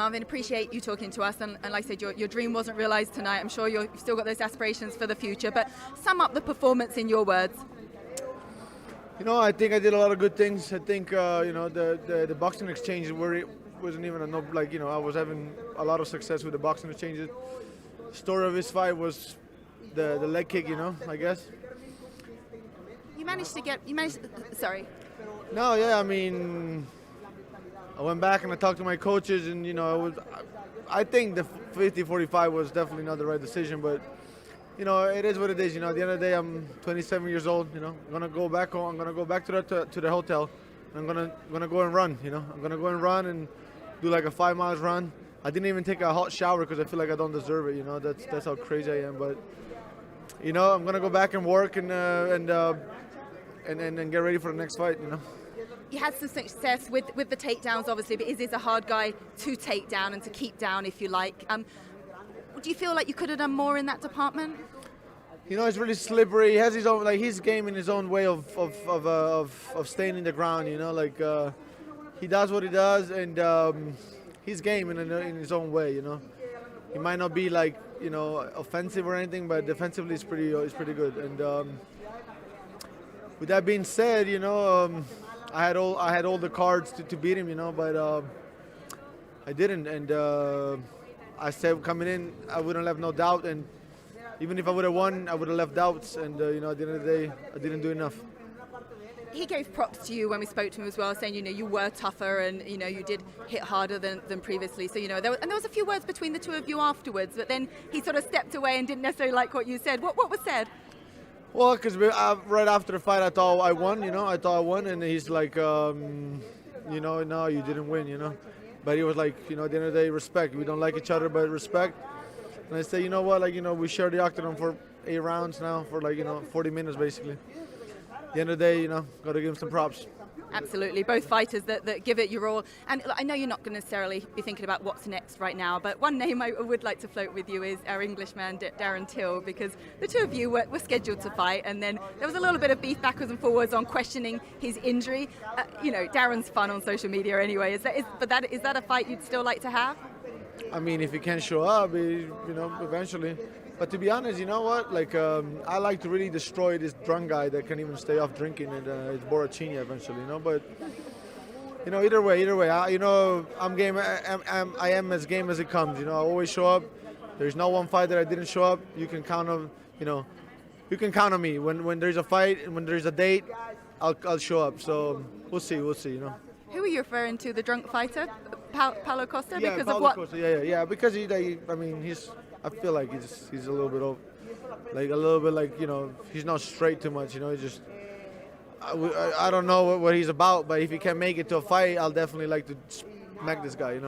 Marvin, appreciate you talking to us. And like I said, your dream wasn't realized tonight. I'm sure you've still got those aspirations for the future. But sum up the performance in your words. I think I did a lot of good things. I think, the boxing exchanges wasn't even I was having a lot of success with the boxing exchanges. Story of his fight was the leg kick, I guess. Sorry. No, yeah, I went back and I talked to my coaches, and I think the 50-45 was definitely not the right decision, but it is what it is. At the end of the day, I'm 27 years old. I'm gonna go back home. I'm gonna go back to the hotel. And I'm gonna go and run. I'm gonna go and run and do like a 5 miles run. I didn't even take a hot shower because I feel like I don't deserve it. That's how crazy I am. But I'm gonna go back and work and get ready for the next fight. You had some success with the takedowns, obviously, but Izzy's a hard guy to take down and to keep down, if you like. Do you feel like you could have done more in that department? It's really slippery. He has his own, his game in his own way of staying in the ground. He does what he does, and his game in his own way. He might not be offensive or anything, but defensively he's pretty good. And with that being said, I had all the cards to beat him, but I didn't. And I said coming in, I wouldn't have no doubt, and even if I would have won, I would have left doubts. And at the end of the day, I didn't do enough. He gave props to you when we spoke to him as well, saying you were tougher and you did hit harder than previously. So there was a few words between the two of you afterwards, but then he sort of stepped away and didn't necessarily like what you said. What was said? Well, because right after the fight, I thought I won. I thought I won, and he's like, no, you didn't win. But he was like, at the end of the day, respect. We don't like each other, but respect. And I say, you know what, we shared the octagon for 8 rounds now, for 40 minutes basically. At the end of the day, got to give him some props. Absolutely, both fighters that give it your all. And I know you're not going to necessarily be thinking about what's next right now, but one name I would like to float with you is our Englishman, Darren Till, because the two of you were scheduled to fight, and then there was a little bit of beef backwards and forwards on questioning his injury. Darren's fun on social media anyway. Is that a fight you'd still like to have? If he can show up, eventually. But to be honest, you know what? I like to really destroy this drunk guy that can't even stay off drinking, and it's Borrachini eventually, But either way, I'm game. I am as game as it comes. I always show up. There's no one fight that I didn't show up. You can count on, you can count on me. When there's a fight and when there's a date, I'll show up. So we'll see. Who are you referring to? The drunk fighter, Paulo Costa? Yeah, because Paulo of what? Costa. Yeah. Because I feel like he's a little bit he's not straight too much. He's just. I don't know what he's about, but if he can make it to a fight, I'll definitely like to smack this guy.